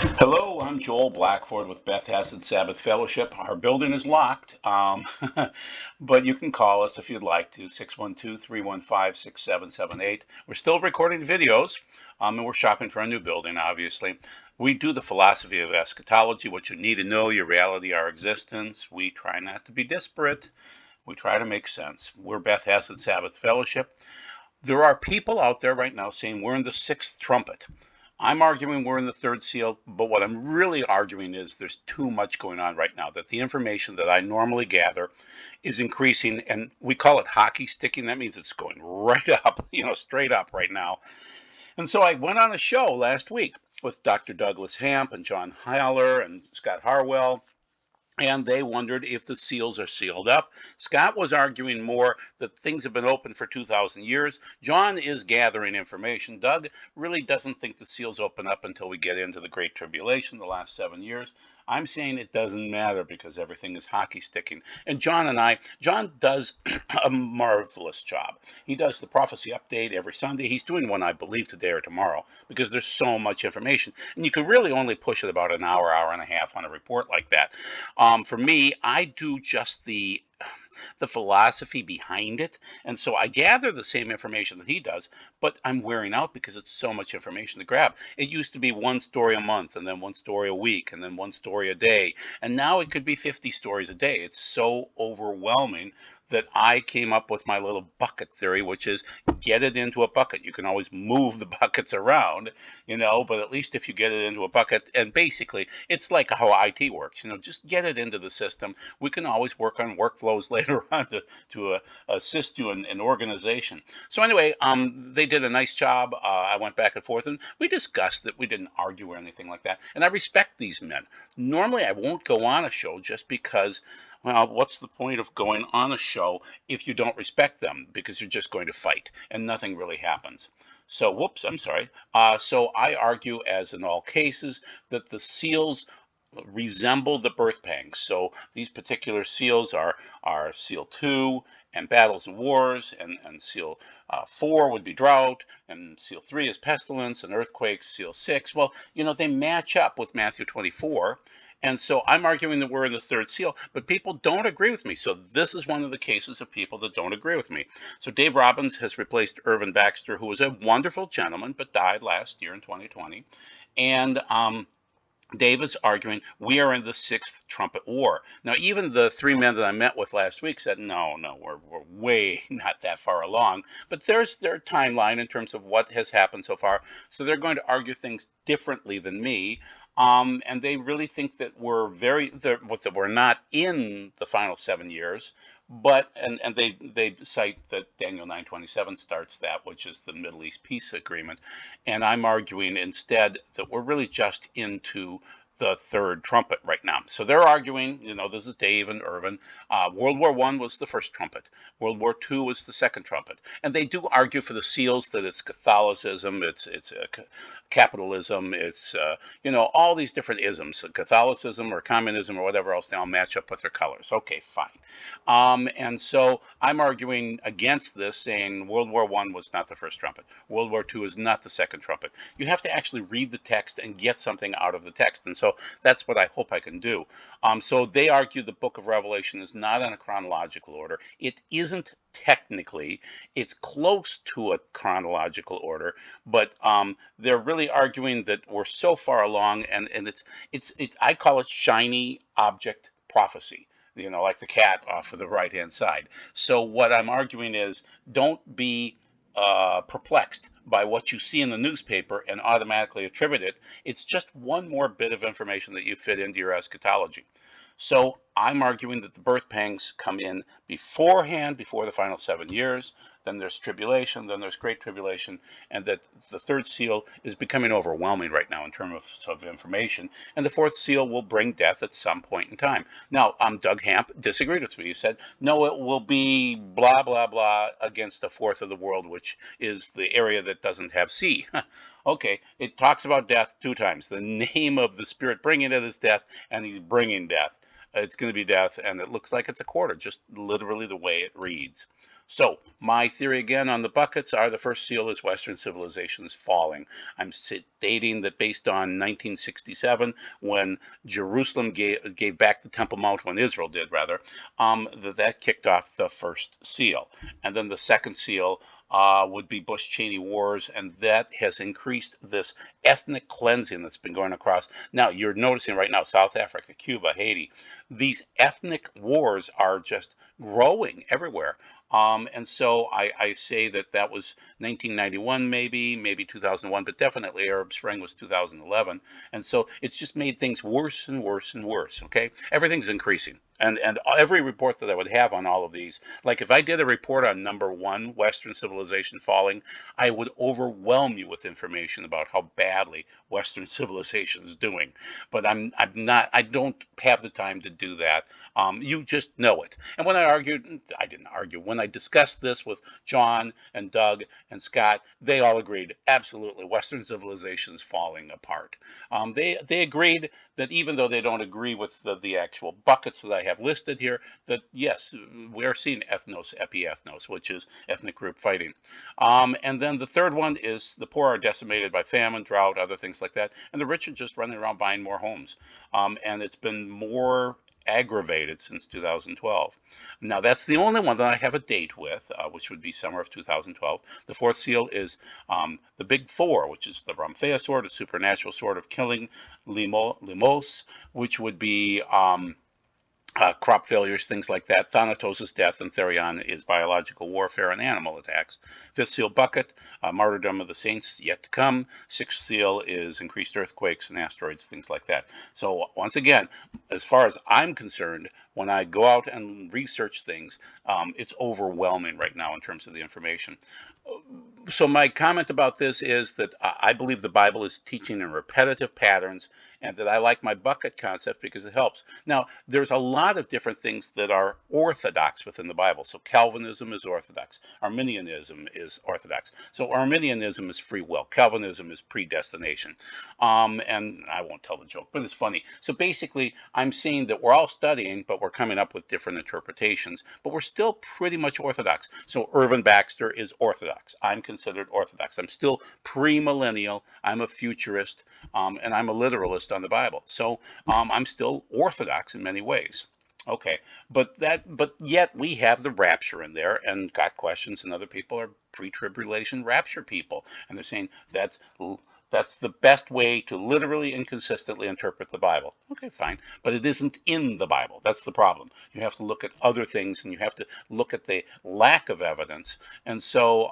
Hello, I'm Joel Blackford with Beth Hassan Sabbath Fellowship. Our building is locked, but you can call us if you'd like to, 612-315-6778. We're still recording videos, and we're shopping for a new building, obviously. We do the philosophy of eschatology, what you need to know, your reality, our existence. We try not to be disparate. We try to make sense. We're Beth Hassan Sabbath Fellowship. There are people out there right now saying we're in the sixth trumpet. I'm arguing we're in the third seal, but what I'm really arguing is there's too much going on right now, that the information that I normally gather is increasing, and we call it hockey sticking. That means it's going right up, straight up right now. And so I went on a show last week with Dr. Douglas Hamp and John Heiler and Scott Harwell, and they wondered if the seals are sealed up. Scott was arguing more that things have been open for 2,000 years. John is gathering information. Doug really doesn't think the seals open up until we get into the Great Tribulation, the last 7 years. I'm saying it doesn't matter because everything is hockey sticking. And John does a marvelous job. He does the prophecy update every Sunday. He's doing one, I believe, today or tomorrow because there's so much information. And you can really only push it about an hour, hour and a half on a report like that. For me, I do just the philosophy behind it. And so I gather the same information that he does, but I'm wearing out because it's so much information to grab. It used to be one story a month, and then one story a week, and then one story a day. And now it could be 50 stories a day. It's so overwhelming that I came up with my little bucket theory, which is get it into a bucket. You can always move the buckets around, but at least if you get it into a bucket, and basically it's like how IT works, just get it into the system. We can always work on workflows later on to assist you in organization. So anyway, they did a nice job. I went back and forth and we discussed that. We didn't argue or anything like that. And I respect these men. Normally I won't go on a show just because, well, what's the point of going on a show if you don't respect them? Because you're just going to fight and nothing really happens. So, whoops, I'm sorry. So I argue, as in all cases, that the seals resemble the birth pangs. So these particular seals are seal 2 and battles and wars, and seal 4 would be drought, and seal 3 is pestilence and earthquakes, seal 6. Well, they match up with Matthew 24. And so I'm arguing that we're in the third seal, but people don't agree with me. So this is one of the cases of people that don't agree with me. So Dave Robbins has replaced Irvin Baxter, who was a wonderful gentleman, but died last year in 2020. And Dave is arguing we are in the sixth trumpet war. Now, even the three men that I met with last week said, no, we're way not that far along. But there's their timeline in terms of what has happened so far. So they're going to argue things differently than me. And they really think that that we're not in the final 7 years, but and they cite that Daniel 9:27 starts that, which is the Middle East peace agreement, and I'm arguing instead that we're really just into the third trumpet right now. So they're arguing, this is Dave and Irvin. World War I was the first trumpet. World War II was the second trumpet. And they do argue for the seals that it's Catholicism, it's capitalism, it's all these different isms, Catholicism or communism or whatever else. They all match up with their colors. Okay, fine. And so I'm arguing against this, saying World War I was not the first trumpet. World War II is not the second trumpet. You have to actually read the text and get something out of the text. And so that's what I hope I can do. So they argue the book of Revelation is not in a chronological order. It isn't technically. It's close to a chronological order, but they're really arguing that we're so far along, and it's I call it shiny object prophecy, like the cat off of the right hand side. So what I'm arguing is don't be perplexed by what you see in the newspaper and automatically attribute it. It's just one more bit of information that you fit into your eschatology. So I'm arguing that the birth pangs come in beforehand, before the final 7 years. Then there's tribulation, then there's great tribulation, and that the third seal is becoming overwhelming right now in terms of information. And the fourth seal will bring death at some point in time. Now, Doug Hamp disagreed with me. He said, no, it will be blah, blah, blah against a fourth of the world, which is the area that doesn't have sea. Okay, it talks about death two times. The name of the spirit bringing it is death, and he's bringing death. It's going to be death, and it looks like it's a quarter, just literally the way it reads. So my theory again on the buckets are the first seal is Western civilization is falling. I'm stating that based on 1967, when Jerusalem gave back the Temple Mount, when Israel did rather, that kicked off the first seal. And then the second seal would be Bush-Cheney wars, and that has increased this ethnic cleansing that's been going across. Now, you're noticing right now, South Africa, Cuba, Haiti, these ethnic wars are just growing everywhere. And so I say that was 1991, maybe 2001, but definitely Arab Spring was 2011. And so it's just made things worse and worse and worse. Okay, everything's increasing, and every report that I would have on all of these, like if I did a report on number one, Western civilization falling, I would overwhelm you with information about how badly Western civilization is doing. But I don't have the time to do that. You just know it. And when I didn't argue, when I discussed this with John and Doug and Scott, they all agreed, absolutely, Western civilization is falling apart. They agreed that even though they don't agree with the actual buckets that I have listed here, that yes, we are seeing ethnos, epi-ethnos, which is ethnic group fighting. And then the third one is the poor are decimated by famine, drought, other things like that, and the rich are just running around buying more homes. And it's been more aggravated since 2012. Now, that's the only one that I have a date with, which would be summer of 2012. The fourth seal is the Big Four, which is the Ramphea sword, a supernatural sword of killing, Limos, which would be crop failures, things like that. Thanatos is death, and Therion is biological warfare and animal attacks. Fifth seal, bucket, martyrdom of the saints, yet to come. Sixth seal is increased earthquakes and asteroids, things like that. So once again, as far as I'm concerned, when I go out and research things, it's overwhelming right now in terms of the information. So my comment about this is that I believe the Bible is teaching in repetitive patterns, and that I like my bucket concept because it helps. Now, there's a lot of different things that are orthodox within the Bible. So Calvinism is orthodox. Arminianism is orthodox. So Arminianism is free will. Calvinism is predestination. And I won't tell the joke, but it's funny. So basically, I'm saying that we're all studying, but we're coming up with different interpretations, but we're still pretty much orthodox. So Irvin Baxter is orthodox. I'm considered orthodox. I'm still premillennial. I'm a futurist, and I'm a literalist on the Bible. So I'm still orthodox in many ways. Okay, but yet we have the rapture in there, and got questions, and other people are pre-tribulation rapture people, and they're saying that's the best way to literally and consistently interpret the Bible. Okay, fine, but it isn't in the Bible. That's the problem. You have to look at other things, and you have to look at the lack of evidence. And so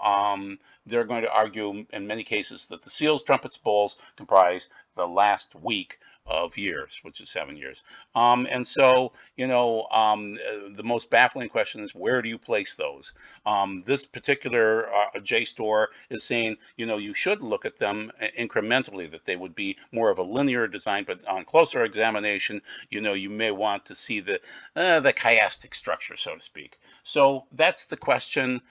they're going to argue in many cases that the seals, trumpets, bowls comprise the last week of years, which is 7 years. And so, the most baffling question is, where do you place those? This particular JSTOR is saying, you should look at them incrementally, that they would be more of a linear design, but on closer examination, you may want to see the chiastic structure, so to speak. So that's the question.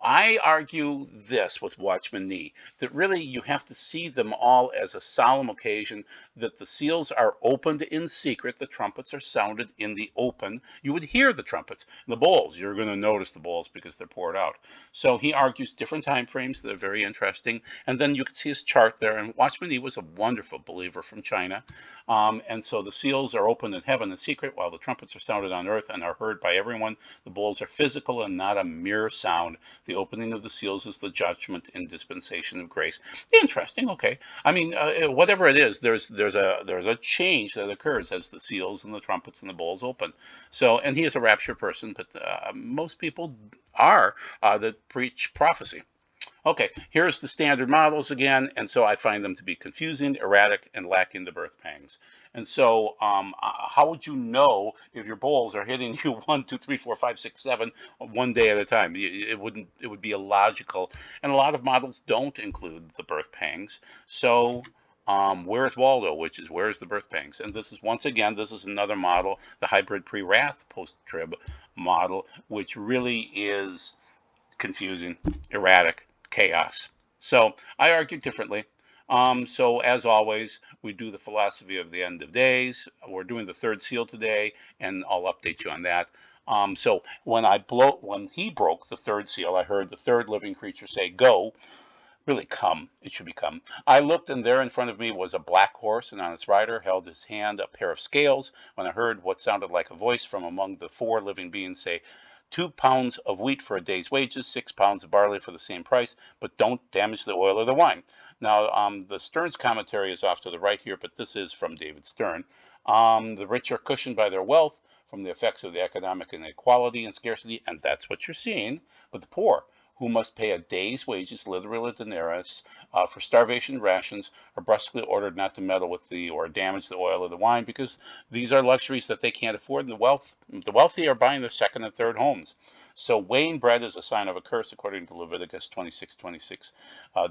I argue this with Watchman Nee, that really you have to see them all as a solemn occasion, that the seals are opened in secret, the trumpets are sounded in the open. You would hear the trumpets. The bowls, you're going to notice the bowls because they're poured out. So he argues different time frames that are very interesting. And then you can see his chart there. And Watchman Nee was a wonderful believer from China. And so the seals are opened in heaven in secret, while the trumpets are sounded on earth and are heard by everyone. The bowls are physical and not a mere sound. The opening of the seals is the judgment and dispensation of grace. Interesting. Okay. I mean, whatever it is, there's a change that occurs as the seals and the trumpets and the bowls open. So, and he is a rapture person, but most people are that preach prophecy. Okay, here's the standard models again, and so I find them to be confusing, erratic, and lacking the birth pangs. And so, how would you know if your bowls are hitting you 1, 2, 3, 4, 5, 6, 7 one day at a time? It would be illogical, and a lot of models don't include the birth pangs. So, where's Waldo, which is where's the birth pangs? And this is, once again, this is another model, the hybrid pre-wrath post-trib model, which really is confusing, erratic, chaos. So I argue differently. So as always, we do the philosophy of the end of days. We're doing the third seal today, and I'll update you on that. So when he broke the third seal, I heard the third living creature say, "Go." Really come. It should be come. I looked, and there in front of me was a black horse, and on its rider held his hand a pair of scales. When I heard what sounded like a voice from among the four living beings say, 2 pounds of wheat for a day's wages, 6 pounds of barley for the same price, but don't damage the oil or the wine. Now, the Stern's commentary is off to the right here, but this is from David Stern. The rich are cushioned by their wealth from the effects of the economic inequality and scarcity, and that's what you're seeing. But the poor, who must pay a day's wages, literally a denarius, for starvation rations, are brusquely ordered not to meddle with or damage the oil or the wine, because these are luxuries that they can't afford. The wealthy are buying their second and third homes. So weighing bread is a sign of a curse, according to Leviticus 26:26.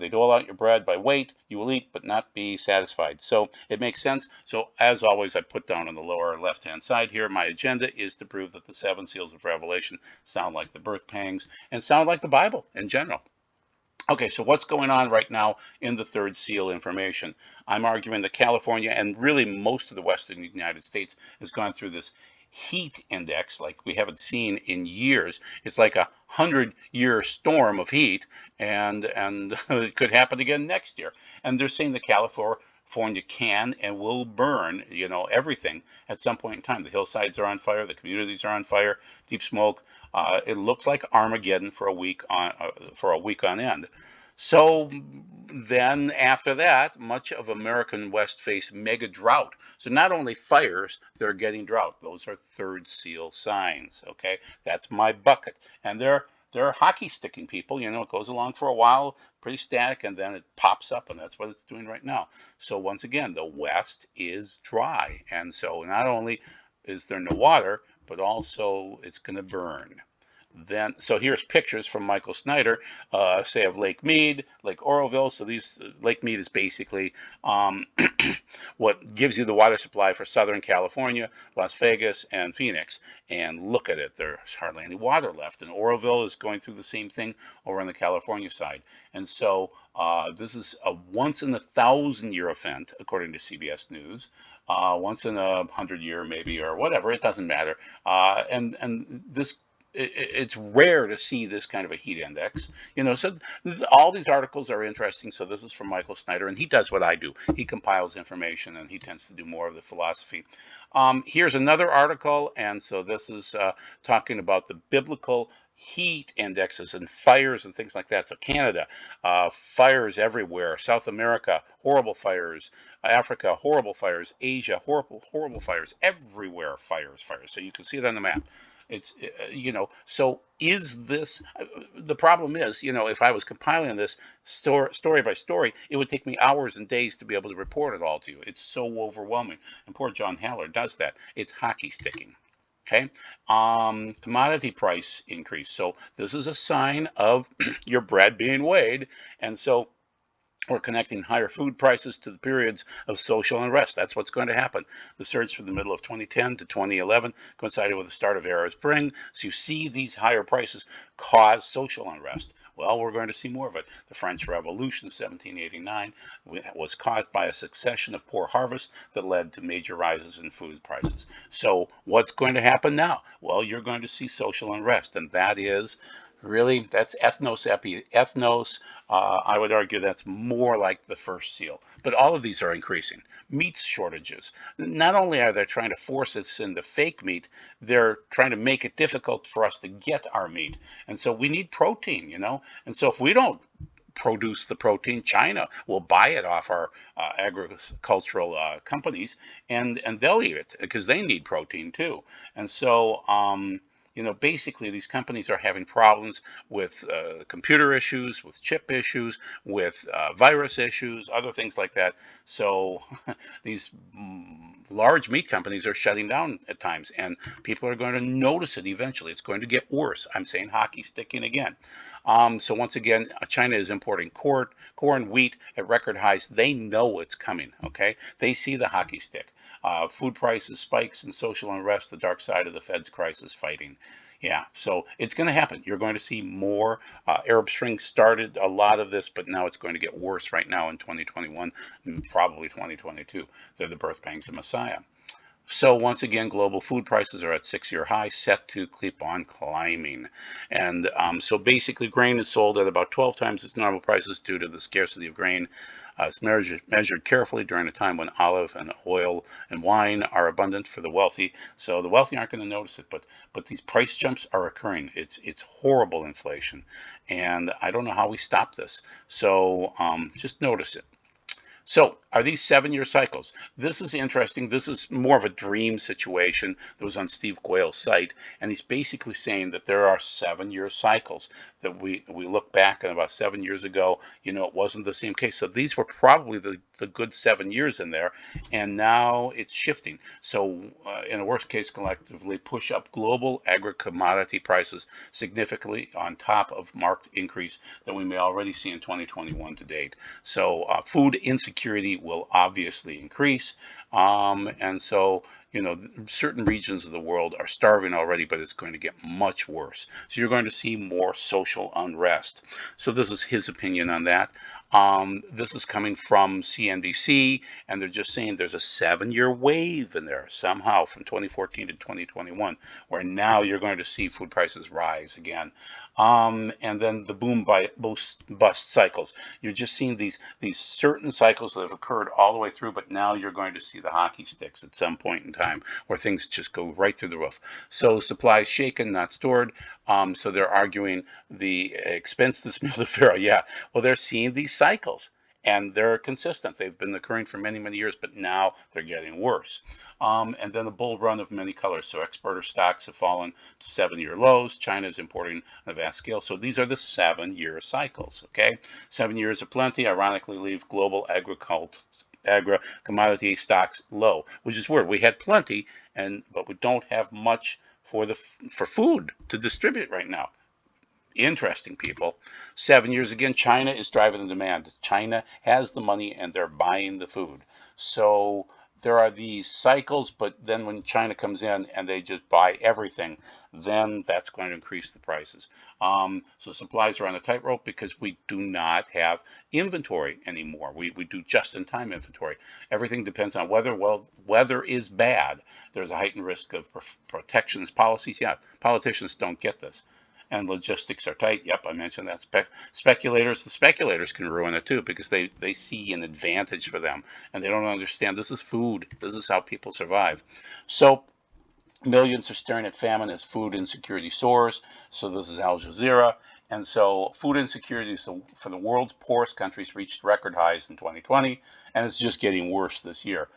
They dole out your bread by weight. You will eat, but not be satisfied. So it makes sense. So as always, I put down on the lower left-hand side here, my agenda is to prove that the seven seals of Revelation sound like the birth pangs and sound like the Bible in general. Okay, so what's going on right now in the third seal information? I'm arguing that California and really most of the western United States has gone through this heat index like we haven't seen in years. It's like 100-year storm of heat, and it could happen again next year. And they're saying that California can and will burn, everything at some point in time. The hillsides are on fire, the communities are on fire, deep smoke. It looks like Armageddon for a week on end. So then after that, much of American West faced mega drought. So not only fires, they're getting drought. Those are third seal signs. Okay, that's my bucket, and they're hockey sticking people. It goes along for a while, pretty static, and then it pops up, and that's what it's doing right now. So once again, the West is dry, and so not only is there no water, but also it's going to burn. So here's pictures from Michael Snyder, say of Lake Mead, Lake Oroville. So Lake Mead is basically what gives you the water supply for Southern California, Las Vegas, and Phoenix. And look at it, there's hardly any water left. And Oroville is going through the same thing over on the California side. And so this is a once in a 1,000-year event, according to CBS News. Once in 100-year, maybe, or whatever. It doesn't matter. And this it's rare to see this kind of a heat index, so all these articles are interesting. So this is from Michael Snyder, and he does what I do. He compiles information, and he tends to do more of the philosophy. Here's another article, and so this is talking about the biblical heat indexes and fires and things like that. So Canada, fires everywhere. South America, horrible fires. Africa, horrible fires. Asia, horrible fires. Everywhere, fires. So you can see it on the map. It's, so is this, the problem is, if I was compiling this story by story, it would take me hours and days to be able to report it all to you. It's so overwhelming. And poor John Haller does that. It's hockey sticking. Okay. Commodity price increase. So this is a sign of your bread being weighed. And so we're connecting higher food prices to the periods of social unrest. That's what's going to happen. The surge from the middle of 2010 to 2011 coincided with the start of Arab Spring. So you see these higher prices cause social unrest. Well, we're going to see more of it. The French Revolution of 1789 was caused by a succession of poor harvests that led to major rises in food prices. So what's going to happen now? Well, you're going to see social unrest, and that is really, that's ethnos. I would argue that's more like the first seal. But all of these are increasing. Meat shortages. Not only are they trying to force us into fake meat, they're trying to make it difficult for us to get our meat. And so we need protein, And so if we don't produce the protein, China will buy it off our agricultural companies, and they'll eat it because they need protein too. And so basically these companies are having problems with computer issues, with chip issues, with virus issues, other things like that. So these large meat companies are shutting down at times, and people are going to notice it eventually. It's going to get worse. I'm saying hockey sticking again. So once again, China is importing corn, wheat at record highs. They know it's coming, okay? They see the hockey stick. Food prices spikes and social unrest, the dark side of the Fed's crisis fighting. Yeah, so it's going to happen. You're going to see more. Arab Spring started a lot of this, but now it's going to get worse right now in 2021 and probably 2022. They're the birth pangs of Messiah. So once again, global food prices are at 6-year high, set to keep on climbing. And so basically, grain is sold at about 12 times its normal prices due to the scarcity of grain. It's measured carefully during a time when olive and oil and wine are abundant for the wealthy. So the wealthy aren't going to notice it, but these price jumps are occurring. It's horrible inflation, and I don't know how we stop this. So just notice it. So, are these 7-year cycles? This is interesting. This is more of a dream situation that was on Steve Quayle's site, and he's basically saying that there are 7-year cycles. That we look back at about 7 years ago, it wasn't the same case. So these were probably the good 7 years in there, and now it's shifting. So, in a worst case, collectively push up global agri-commodity prices significantly on top of marked increase that we may already see in 2021 to date. So, food insecurity will obviously increase, and so certain regions of the world are starving already, but it's going to get much worse. So you're going to see more social unrest. So this is his opinion on that. This is coming from CNBC, and they're just saying there's a 7-year wave in there somehow from 2014 to 2021, where now you're going to see food prices rise again. And then the boom by bust cycles. You're just seeing these certain cycles that have occurred all the way through, but now you're going to see the hockey sticks at some point in time where things just go right through the roof. So supply is shaken, not stored. So they're arguing the expense this meal to Pharaoh. Yeah, well, they're seeing these cycles and they're consistent. They've been occurring for many, many years, but now they're getting worse. And then the bull run of many colors. So exporter stocks have fallen to 7-year lows. China is importing on a vast scale. So these are the 7-year cycles. Okay, 7 years of plenty ironically leave global commodity stocks low, which is weird. We had plenty, but we don't have much for food to distribute right now. Interesting, people. 7 years again, China is driving the demand. China has the money and they're buying the food. So there are these cycles, but then when China comes in and they just buy everything, then that's going to increase the prices. So supplies are on a tightrope because we do not have inventory anymore. We do just-in-time inventory. Everything depends on weather. Well, weather is bad. There's a heightened risk of protectionist policies. Yeah, politicians don't get this. And logistics are tight. Yep, I mentioned that. The speculators can ruin it too because they see an advantage for them and they don't understand this is food. This is how people survive. So millions are staring at famine as food insecurity soars. So this is Al Jazeera. And so food insecurity for the world's poorest countries reached record highs in 2020, and it's just getting worse this year.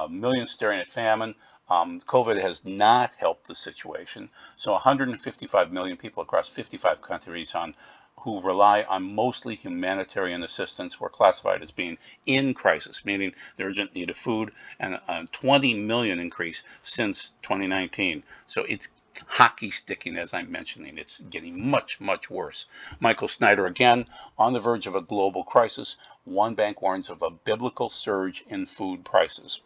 Millions staring at famine. COVID has not helped the situation. So 155 million people across 55 countries who rely on mostly humanitarian assistance were classified as being in crisis, meaning the urgent need of food, and a 20 million increase since 2019. So it's hockey sticking, as I'm mentioning. It's getting much, much worse. Michael Snyder, again, on the verge of a global crisis. One bank warns of a biblical surge in food prices.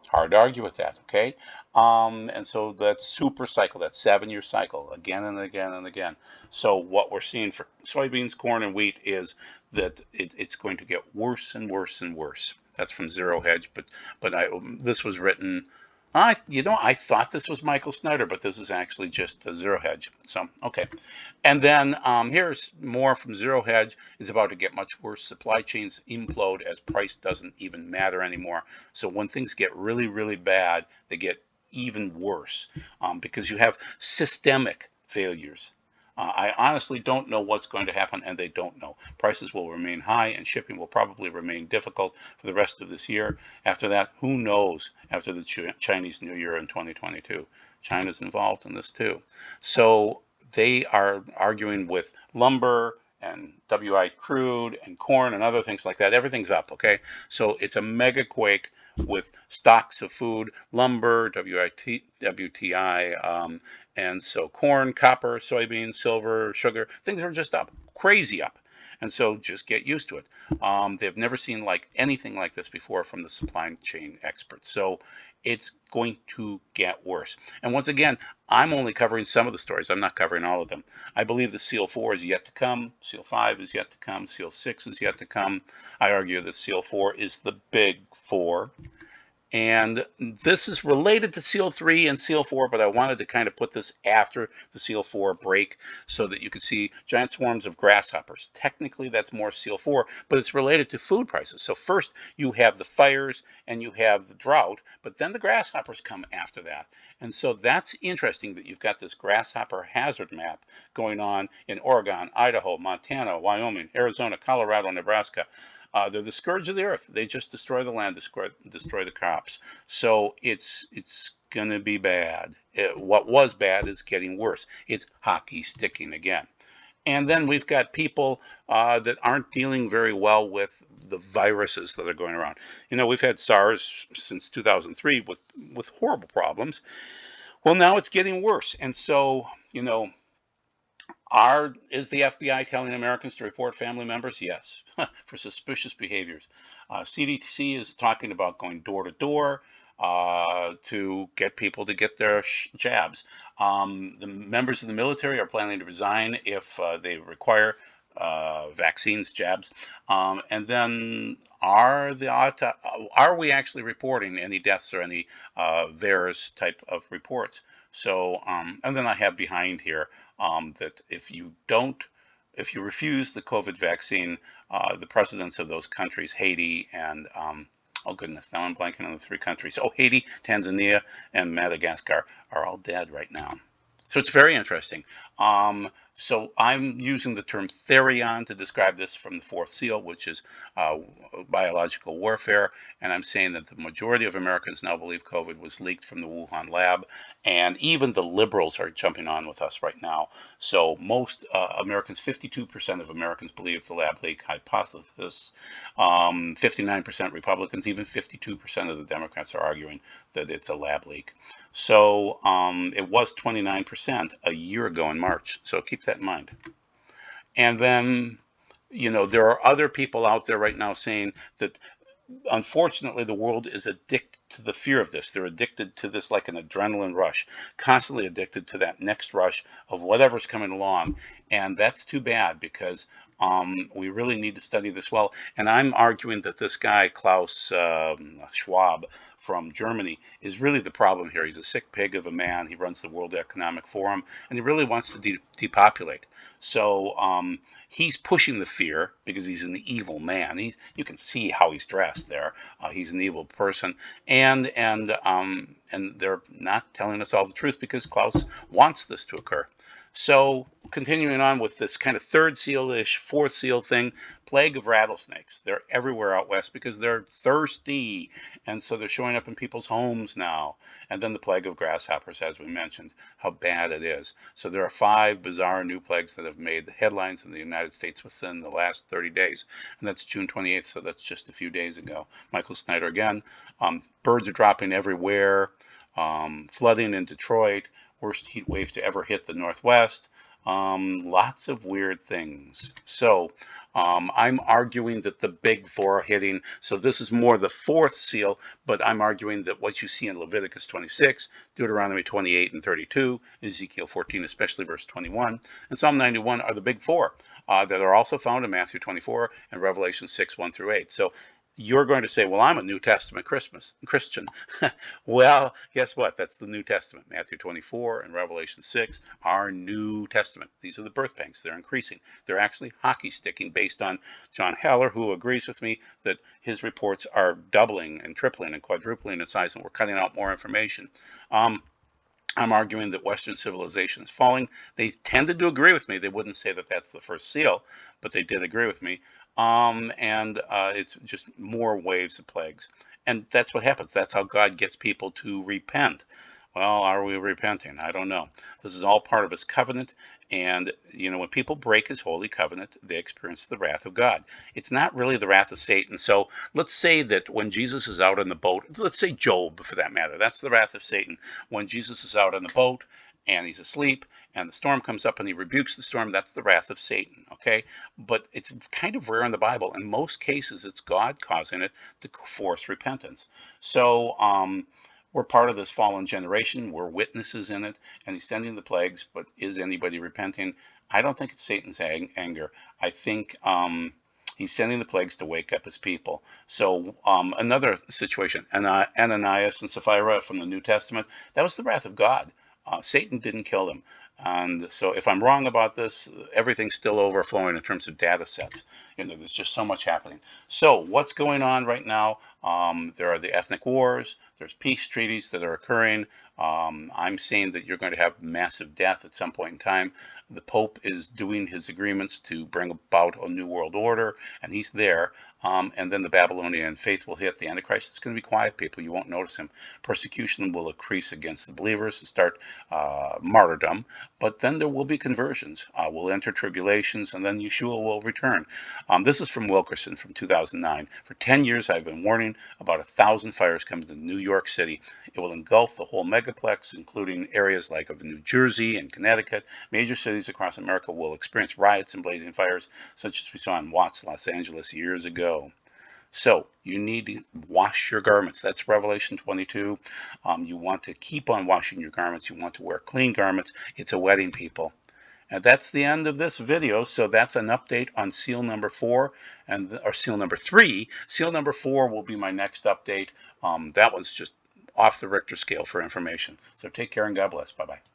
Hard to argue with that, okay? And so that super cycle, that 7-year cycle, again and again and again. So what we're seeing for soybeans, corn, and wheat is that it's going to get worse and worse and worse. That's from Zero Hedge, but this was written. I thought this was Michael Snyder, but this is actually just a Zero Hedge. So, okay. And then here's more from Zero Hedge. It's about to get much worse. Supply chains implode as price doesn't even matter anymore. So when things get really, really bad, they get even worse because you have systemic failures. I honestly don't know what's going to happen, and they don't know. Prices will remain high, and shipping will probably remain difficult for the rest of this year. After that, who knows after the Chinese New Year in 2022? China's involved in this too. So they are arguing with lumber and WI crude and corn and other things like that. Everything's up, okay? So it's a mega quake with stocks of food, lumber, WTI, and so corn, copper, soybeans, silver, sugar, things are just up, crazy up. And so just get used to it. They've never seen like anything like this before from the supply chain experts. So it's going to get worse. And once again, I'm only covering some of the stories. I'm not covering all of them. I believe the Seal 4 is yet to come. Seal 5 is yet to come. Seal 6 is yet to come. I argue that Seal 4 is the big 4. And this is related to Seal 3 and Seal 4, but I wanted to kind of put this after the Seal 4 break so that you could see giant swarms of grasshoppers. Technically, that's more Seal 4, but it's related to food prices. So first you have the fires and you have the drought, but then the grasshoppers come after that. And so that's interesting that you've got this grasshopper hazard map going on in Oregon, Idaho, Montana, Wyoming, Arizona, Colorado, Nebraska. They're the scourge of the earth. They just destroy the land, destroy the crops. So it's going to be bad. What was bad is getting worse. It's hockey sticking again. And then we've got people that aren't dealing very well with the viruses that are going around. You know, we've had SARS since 2003 with horrible problems. Well, now it's getting worse. And so, you know, is the FBI telling Americans to report family members? Yes, for suspicious behaviors. CDC is talking about going door to door to get people to get their jabs. The members of the military are planning to resign if they require vaccines, jabs. And then are we actually reporting any deaths or any VAERS type of reports? So, and then I have behind here that if you refuse the COVID vaccine, the presidents of those countries, Haiti and oh goodness, now I'm blanking on the 3 countries. Oh, Haiti, Tanzania, and Madagascar are all dead right now. So it's very interesting. So I'm using the term therion to describe this from the 4th seal, which is biological warfare. And I'm saying that the majority of Americans now believe COVID was leaked from the Wuhan lab. And even the liberals are jumping on with us right now. So most Americans, 52% of Americans believe the lab leak hypothesis. 59% Republicans, even 52% of the Democrats are arguing that it's a lab leak. So it was 29% a year ago in March. So keep that in mind. And then, you know, there are other people out there right now saying that unfortunately the world is addicted to the fear of this. They're addicted to this like an adrenaline rush, constantly addicted to that next rush of whatever's coming along. And that's too bad because we really need to study this well. And I'm arguing that this guy, Klaus Schwab from Germany, is really the problem here. He's a sick pig of a man. He runs the World Economic Forum, and he really wants to depopulate. So he's pushing the fear because he's an evil man. You can see how he's dressed there. He's an evil person, and they're not telling us all the truth because Klaus wants this to occur. So continuing on with this kind of 3rd seal-ish, 4th seal thing, plague of rattlesnakes. They're everywhere out west because they're thirsty. And so they're showing up in people's homes now. And then the plague of grasshoppers, as we mentioned, how bad it is. So there are 5 bizarre new plagues that have made the headlines in the United States within the last 30 days. And that's June 28th, so that's just a few days ago. Michael Snyder again. Birds are dropping everywhere. Flooding in Detroit. Worst heat wave to ever hit the Northwest. Lots of weird things. So I'm arguing that the big 4 are hitting. So this is more the 4th seal, but I'm arguing that what you see in Leviticus 26, Deuteronomy 28 and 32, Ezekiel 14, especially verse 21, and Psalm 91 are the big 4 that are also found in Matthew 24 and Revelation 6, 1 through 8. So you're going to say, well, I'm a New Testament Christian. Well, guess what? That's the New Testament. Matthew 24 and Revelation 6 are New Testament. These are the birth pangs. They're increasing. They're actually hockey sticking based on John Haller, who agrees with me that his reports are doubling and tripling and quadrupling in size, and we're cutting out more information. I'm arguing that Western civilization is falling. They tended to agree with me. They wouldn't say that that's the first seal, but they did agree with me. And it's just more waves of plagues. And that's what happens. That's how God gets people to repent. Well, are we repenting? I don't know. This is all part of his covenant. And, you know, when people break his holy covenant, they experience the wrath of God. It's not really the wrath of Satan. So let's say that when Jesus is out on the boat, let's say Job for that matter, that's the wrath of Satan. When Jesus is out on the boat and he's asleep and the storm comes up and he rebukes the storm, that's the wrath of Satan, okay? But it's kind of rare in the Bible. In most cases, it's God causing it to force repentance. So, we're part of this fallen generation. We're witnesses in it, and he's sending the plagues. But is anybody repenting? I don't think it's Satan's anger. I think he's sending the plagues to wake up his people. So another situation, Ananias and Sapphira from the New Testament, that was the wrath of God. Satan didn't kill them. And so if I'm wrong about this, everything's still overflowing in terms of data sets. There's just so much happening. So what's going on right now? There are the ethnic wars. There's peace treaties that are occurring. I'm saying that you're going to have massive death at some point in time. The Pope is doing his agreements to bring about a new world order, and he's there. And then the Babylonian faith will hit. The Antichrist is going to be quiet, people. You won't notice him. Persecution will increase against the believers and start martyrdom. But then there will be conversions. We'll enter tribulations, and then Yeshua will return. This is from Wilkerson from 2009. For 10 years, I've been warning about 1,000 fires coming to New York City. It will engulf the whole megaplex, including areas like of New Jersey and Connecticut. Major cities across America will experience riots and blazing fires, such as we saw in Watts, Los Angeles years ago. So you need to wash your garments. That's Revelation 22. You want to keep on washing your garments. You want to wear clean garments. It's a wedding, people. And that's the end of this video. So that's an update on seal number 4 or seal number 3. Seal number 4 will be my next update. That was just off the Richter scale for information. So take care and God bless. Bye-bye.